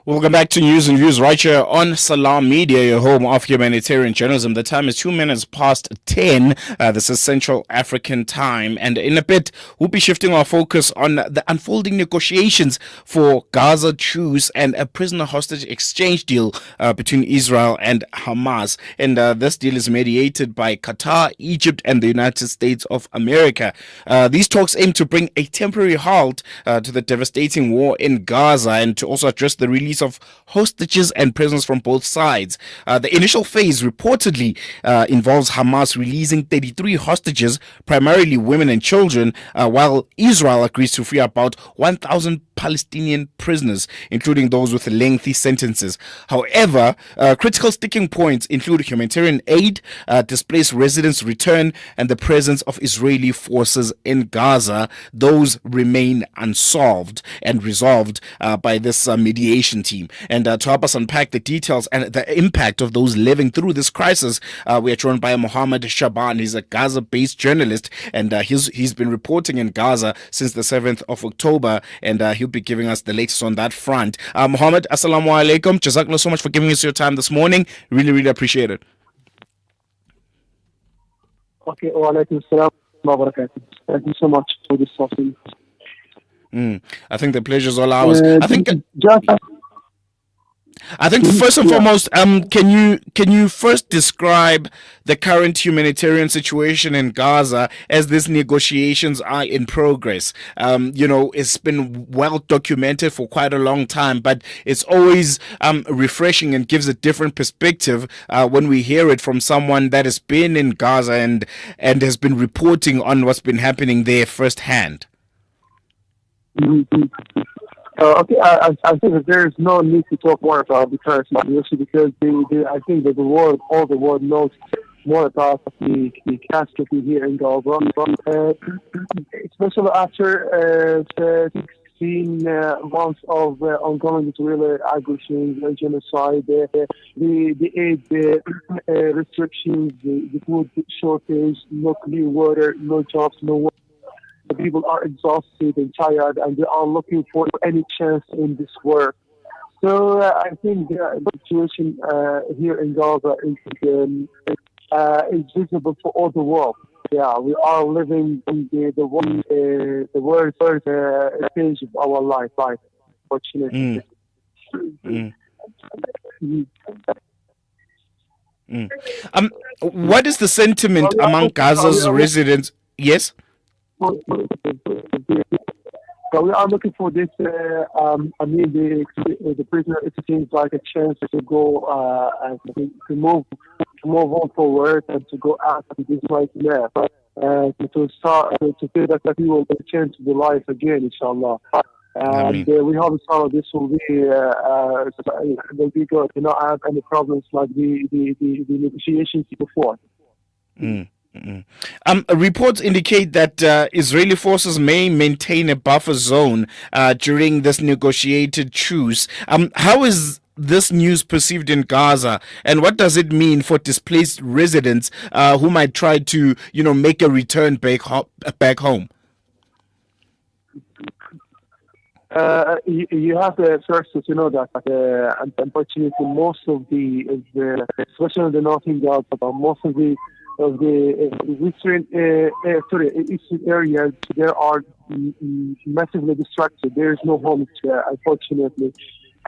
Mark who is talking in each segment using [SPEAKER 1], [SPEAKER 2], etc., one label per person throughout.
[SPEAKER 1] Welcome back to News and Views right here on Salam Media, your home of humanitarian journalism. The time is 2 minutes past 10. This is Central African time. And in a bit, we'll be shifting our focus on the unfolding negotiations for Gaza truce and a prisoner hostage exchange deal between Israel and Hamas. And this deal is mediated by Qatar, Egypt, and the United States of America. These talks aim to bring a temporary halt to the devastating war in Gaza and to also address the release of hostages and prisoners from both sides. The initial phase reportedly involves Hamas releasing 33 hostages, primarily women and children, while Israel agrees to free about 1,000 Palestinian prisoners, including those with lengthy sentences. However, critical sticking points include humanitarian aid, displaced residents' return, and the presence of Israeli forces in Gaza. Those remain unsolved and resolved by this mediation team. And to help us unpack the details and the impact of those living through this crisis, we are joined by Mohamed Sha'aban. He's a Gaza-based journalist, and he's been reporting in Gaza since the 7th of October, and he'll be giving us the latest on that front. Mohamed, assalamu alaikum. Jazakallah so much for giving us your time this morning. Really, really appreciate it.
[SPEAKER 2] Okay, wa alaikum salam wa barakatuh. Thank you so much for this topic.
[SPEAKER 1] I think the pleasure is all ours.
[SPEAKER 2] Just
[SPEAKER 1] I think first and foremost, can you first describe the current humanitarian situation in Gaza as these negotiations are in progress? It's been well documented for quite a long time, but it's always refreshing and gives a different perspective when we hear it from someone that has been in Gaza and has been reporting on what's been happening there firsthand.
[SPEAKER 2] Okay, I think that there is no need to talk more about the current situation because I think that all the world knows more about the catastrophe here in Gaza, especially after 16 months of ongoing Israeli aggression, genocide, the aid restrictions, the food shortage, no clean water, no jobs, no work. The people are exhausted and tired, and they are looking for any chance in this war. So I think the situation here in Gaza is visible for all the world. Yeah, we are living in the worst stage of our life, fortunately.
[SPEAKER 1] What is the sentiment among Gaza's residents? Yes.
[SPEAKER 2] So we are looking for this. The prisoner. It seems like a chance to go and to move on forward and to go out of this right now. To start to feel that he will get a chance to be alive again, inshallah. And we hope inshallah this will be good. Do not have any problems like the negotiations before.
[SPEAKER 1] Reports indicate that Israeli forces may maintain a buffer zone during this negotiated truce. How is this news perceived in Gaza, and what does it mean for displaced residents who might try to, make a return back home?
[SPEAKER 2] You have to first to know that unfortunately most of the especially the northern Gaza, most of the eastern areas, they are massively distracted. There is no homes, unfortunately.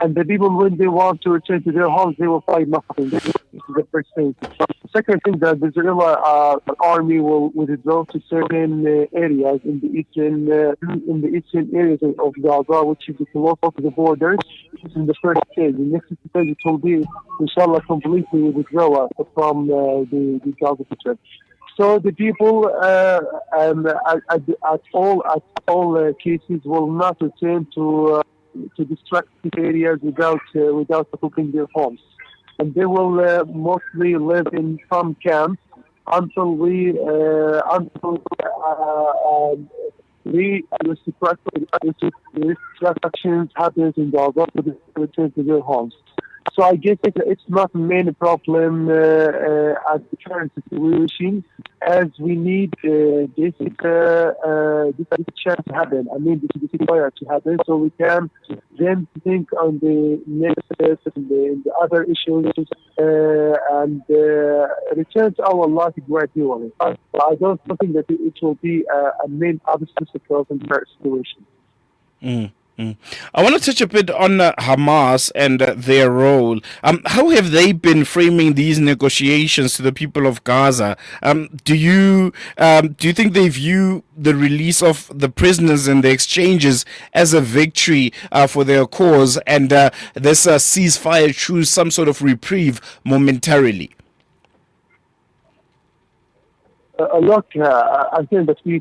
[SPEAKER 2] And the people, when they want to return to their homes, they will find nothing. This is the first thing. The second thing, that the Israeli army will withdraw to certain areas in the eastern areas of Gaza, which is close to the borders. This is the first stage. The next stage it will be, inshallah, completely withdraw from the Gaza Strip. So the people at all cases will not return to distracted areas without occupying their homes, and they will mostly live in some camps until restrictions happens in Gaza to return to their homes. So I guess it's not a main problem at the current situation, as we need this chance to happen. I mean, this ceasefire to happen, so we can then think on the next steps and the other issues and return to our life gradually. I don't think that it will be a main obstacle in that situation.
[SPEAKER 1] Mm, mm. I want to touch a bit on Hamas and their role. How have they been framing these negotiations to the people of Gaza? Do you think they view the release of the prisoners and the exchanges as a victory for their cause, and this ceasefire choose some sort of reprieve momentarily?
[SPEAKER 2] Look, I think that we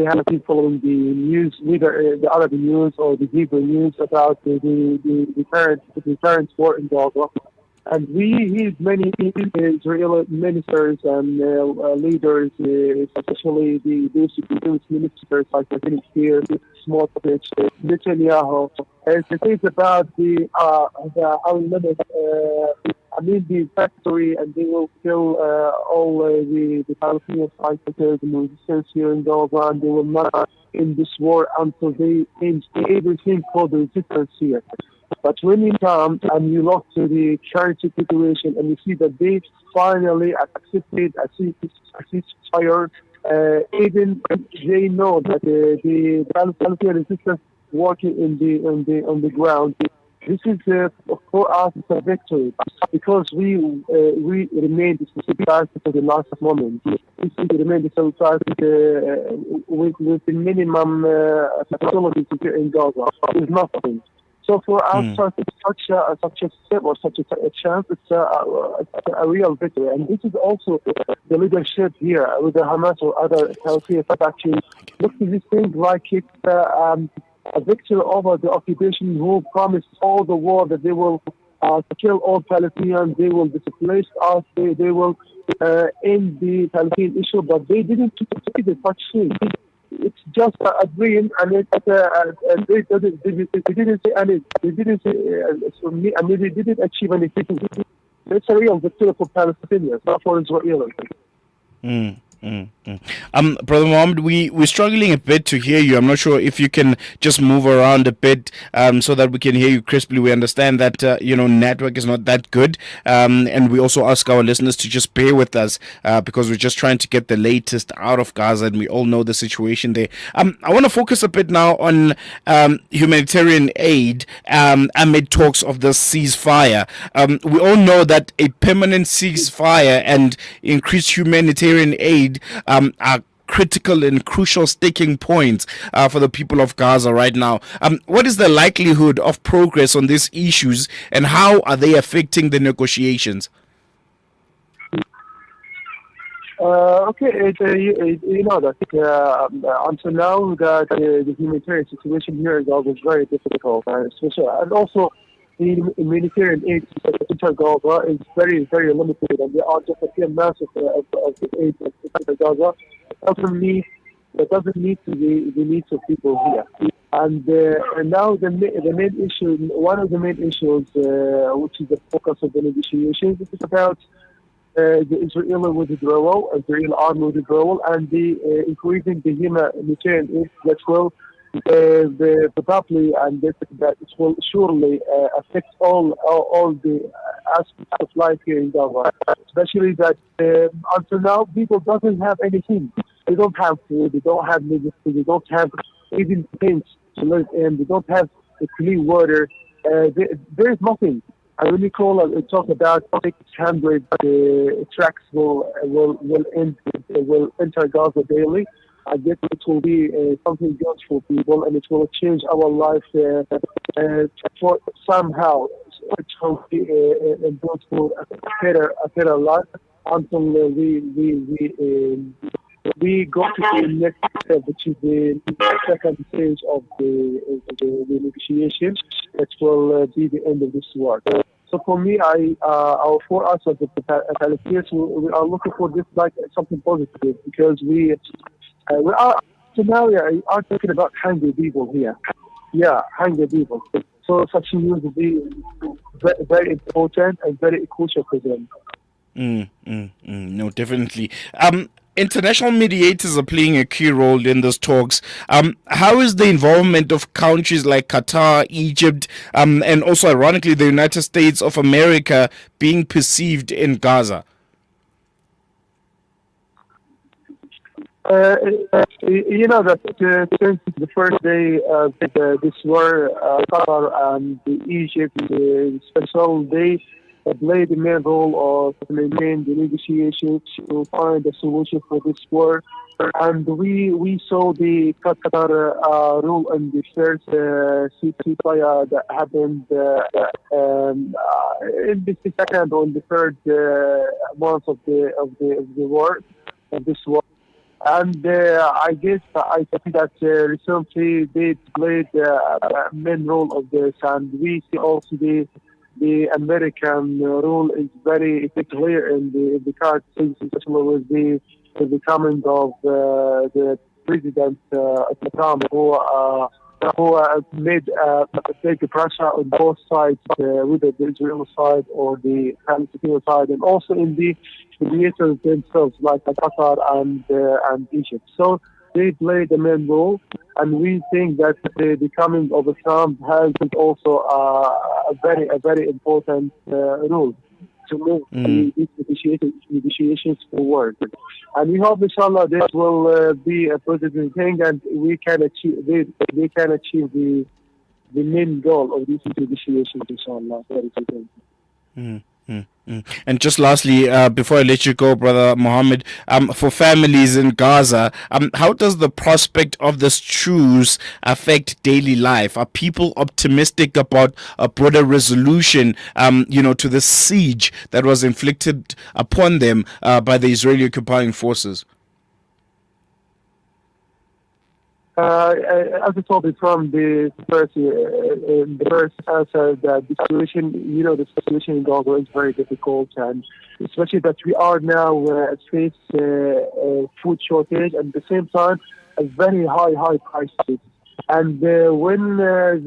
[SPEAKER 2] have been following the news, whether the Arabic news or the Hebrew news about the current war in Gaza. And we heard many Israeli ministers and leaders, especially the security ministers like I think here, Smotrich, Netanyahu, to say about the factory, and they will kill all the Palestinian fighters and resistance here in Gaza, and they will not end this war until they end everything for the resistance here. But when you come and you look to the current situation and you see that they finally accepted a ceasefire, even they know that the Palestinian resistance working on the ground. This is for us it's a victory because we remained steadfast to the last moment. We remained steadfast with the minimum facilities in Gaza. There's nothing. So for us, such a step or such a chance, it's a real victory. And this is also the leadership here with the Hamas or other Palestinian factions. Look to this thing like it's a victory over the occupation who promised all the world that they will kill all Palestinians, they will displace us, they will end the Palestinian issue, but they didn't succeed such thing. It's just a dream, and they didn't say any. They didn't say, they didn't achieve anything. It's a real victory for Palestinians, not for Israelis.
[SPEAKER 1] Brother Mohamed, we're struggling a bit to hear you. I'm not sure if you can just move around a bit so that we can hear you crisply. We understand that network is not that good, and we also ask our listeners to just bear with us because we're just trying to get the latest out of Gaza, and we all know the situation there. I want to focus a bit now on humanitarian aid amid talks of the ceasefire. We all know that a permanent ceasefire and increased humanitarian aid are critical and crucial sticking points for the people of Gaza right now. What is the likelihood of progress on these issues, and how are they affecting the negotiations?
[SPEAKER 2] You know that until now that the humanitarian situation here in Gaza is very difficult, especially, and also the humanitarian aid to Gaza is very, very limited, and there are just a few massive of the aid to Gaza. That doesn't meet the needs of people here. And now the main issue, one of the main issues, which is the focus of the negotiations, is about the Israeli withdrawal, Israeli army withdrawal, and the increasing the humanitarian aid that will probably and that it will surely affect all the aspects of life here in Gaza. Especially that until now people doesn't have anything. They don't have food. They don't have medicine. They don't have even things to live in. They don't have clean water. There is nothing. And when we talk about 600 trucks will enter Gaza daily, I guess it will be something good for people, and it will change our life for somehow. It will be good for a better life until we go to the next step, which is the second stage of the negotiations. It will be the end of this war. So for me, for us as the Palestinians, we are looking for this like something positive, because we are talking about hungry people here. Yeah, hungry people. So such news will be very, very important and very crucial for them.
[SPEAKER 1] No, definitely. International mediators are playing a key role in these talks. How is the involvement of countries like Qatar, Egypt, and also, ironically, the United States of America being perceived in Gaza?
[SPEAKER 2] That since the first day of this war, Qatar and Egypt, special, they played the main role of maintain the negotiations to find a solution for this war. And we saw the Qatar rule in the first ceasefire that happened in the second or the third month of the war of this war. And I guess I think that recently they played a main role of this, and we see also the American role is very clear in the current things, especially with the coming of the President Trump, who made take pressure on both sides, whether the Israeli side or the Palestinian side, and also in the mediators themselves, like Qatar and Egypt. So they play the main role, and we think that the coming of Trump has also a very important role to move these negotiations forward. And we hope, inshallah, this will be a positive thing, and we can achieve they can achieve the main goal of these negotiations, inshallah. Very soon.
[SPEAKER 1] Mm, And just lastly, before I let you go, Brother Mohammed, for families in Gaza, how does the prospect of this truce affect daily life? Are people optimistic about a broader resolution, to the siege that was inflicted upon them by the Israeli occupying forces?
[SPEAKER 2] As I told you from the first answer, that the situation, the situation in Gaza is very difficult, and especially that we are now face food shortage, and at the same time, a very high prices. And when when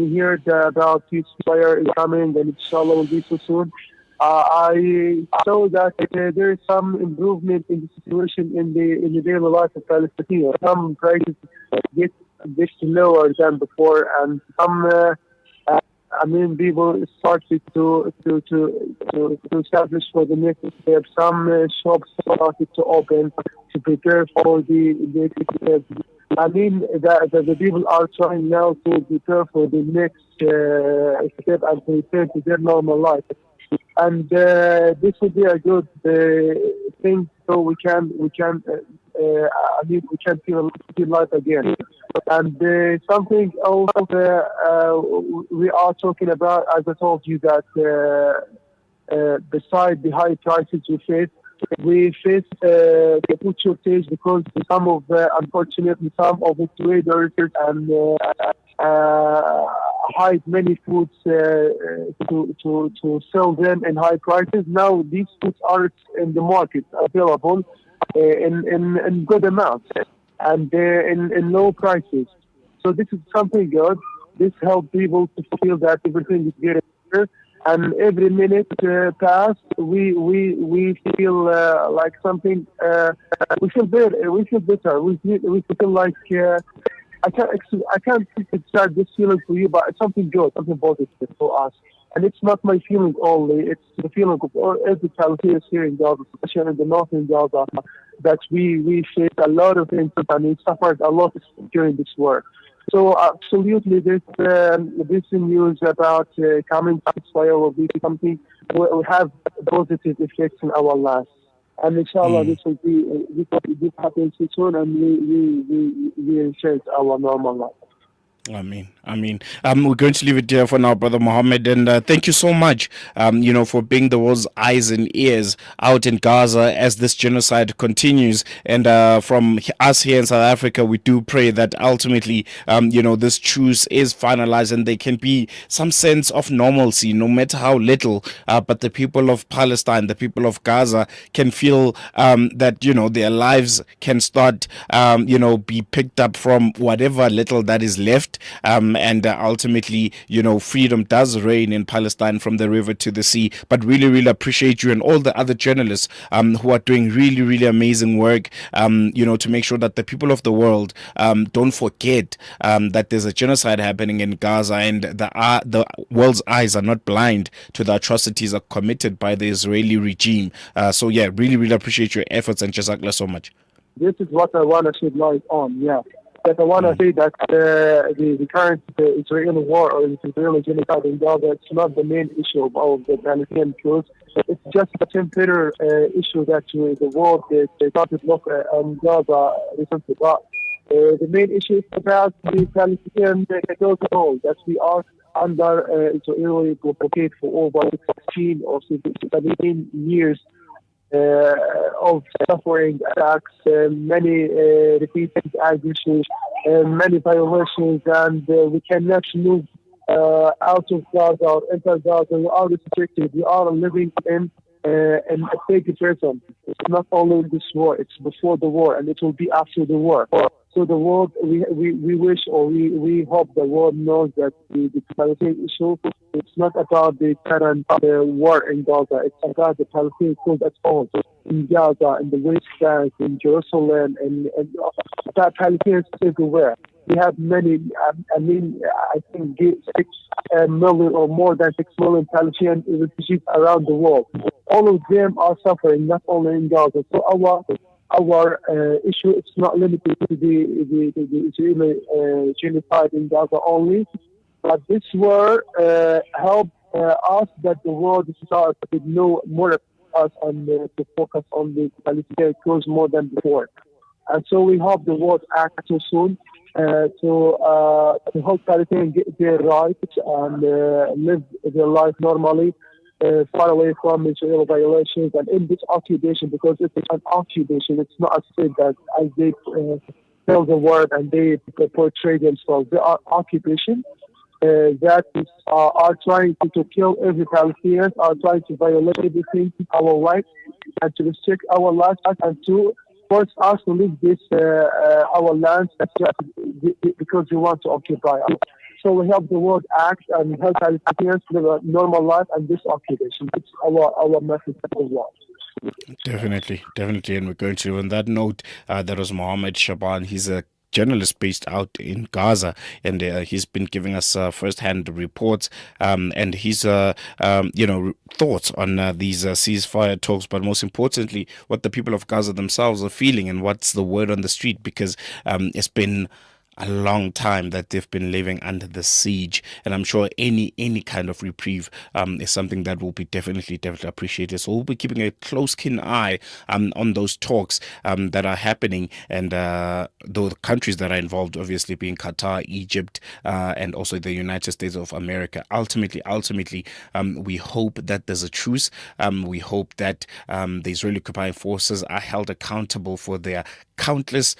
[SPEAKER 2] we hear about ceasefire is coming, and inshallah will be so soon, I saw that there is some improvement in the situation in the daily life of Palestinians. Some prices get lower than before, and some people started to establish for the next step. Some shops started to open to prepare for the next step. The people are trying now to prepare for the next step and to return to their normal life. And this would be a good thing, so we can feel life again. And something else we are talking about, as I told you, that beside the high prices we face the food shortage because unfortunately some of the traders and hide many foods to sell them in high prices. Now these foods are in the market available in good amounts and in low prices. So this is something good. This helps people to feel that everything is getting better. And every minute passed, we feel like something. We feel better. We feel better. We feel like I can't describe this feeling for you, but it's something good, something positive for us. And it's not my feeling only; it's the feeling of every Palestinian here in Gaza, especially in the north in Gaza, that we face a lot of things and we suffered a lot during this war. So absolutely, this news about coming ceasefire will be something will have positive effects in our lives. And inshallah, this happens soon, and we return to our normal life.
[SPEAKER 1] I mean, we're going to leave it there for now, Brother Mohammed, and thank you so much, for being the world's eyes and ears out in Gaza as this genocide continues. And from us here in South Africa, we do pray that ultimately, this truce is finalized and there can be some sense of normalcy, no matter how little. But the people of Palestine, the people of Gaza, can feel that their lives can start, be picked up from whatever little that is left. left, and ultimately, freedom does reign in Palestine from the river to the sea. But really, really appreciate you and all the other journalists who are doing really, really amazing work, to make sure that the people of the world don't forget that there's a genocide happening in Gaza, and the world's eyes are not blind to the atrocities are committed by the Israeli regime. So yeah, really, really appreciate your efforts, and jazakallah so much.
[SPEAKER 2] This is what I want to shed light on, yeah. But I want to say that the current Israeli war or the Israeli genocide in Gaza, it's not the main issue of the Palestinian cause. It's just a temporary issue that the world they started to look on Gaza recently. But the main issue is about the Palestinian cause that we are under Israeli blockade for over 16 or 17 years. Of suffering, attacks, many repeated aggressions, many violations, and we cannot move out of Gaza or enter Gaza. We are restricted. We are living in a big prison. It's not only this war, it's before the war, and it will be after the war. So the world, we wish or we hope the world knows that the Palestinian issue, it's not about the current war in Gaza. It's about the Palestinian cause at all. In Gaza, in the West Bank, in Jerusalem, and Palestinians everywhere. We have many, I think 6 million or more than 6 million Palestinian refugees around the world. All of them are suffering, not only in Gaza. So our issue is not limited to the Israeli genocide in Gaza only, but this war helped us that the world started to know more of us and to focus on the Palestinian cause more than before. And so we hope the world acts so soon to help Palestinians get their rights and live their life normally. Far away from Israeli violations and in this occupation, because it's an occupation. It's not a state that, as they tell the word and they portray themselves. They are occupation that are trying to kill every Palestinian, are trying to violate everything, our rights, and to restrict our lives, and to force us to leave this our lands because we want to occupy us. So we help the world act and help Palestinians live a normal life and this occupation. It's our message as well.
[SPEAKER 1] Definitely. And we're going to, on that note, there was Mohamed Sha'aban. He's a journalist based out in Gaza, and he's been giving us first-hand reports and his thoughts on these ceasefire talks, but most importantly, what the people of Gaza themselves are feeling and what's the word on the street, because it's been a long time that they've been living under the siege, and I'm sure any kind of reprieve is something that will be definitely appreciated. So we'll be keeping a close keen eye on those talks that are happening, and the countries that are involved, obviously being Qatar, Egypt, and also the United States of America. Ultimately, we hope that there's a truce. We hope that the Israeli occupying forces are held accountable for their countless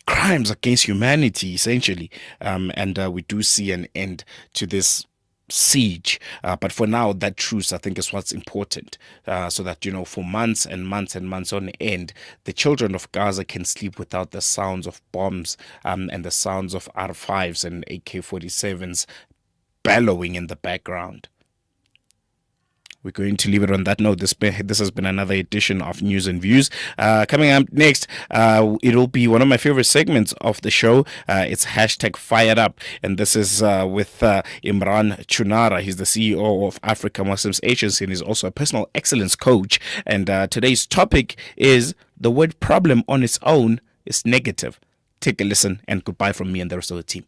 [SPEAKER 1] crimes against humanity, essentially, and we do see an end to this siege, but for now, that truce, I think, is what's important, so that for months and months and months on end, the children of Gaza can sleep without the sounds of bombs and the sounds of R5s and AK-47s bellowing in the background. We're going to leave it on that note. This has been another edition of News and Views. Coming up next, it'll be one of my favorite segments of the show. It's #Fired Up, and this is with Imran Chunara. He's the CEO of Africa Muslims Agency, and he's also a personal excellence coach. And today's topic is the word problem on its own is negative. Take a listen, and goodbye from me and the rest of the team.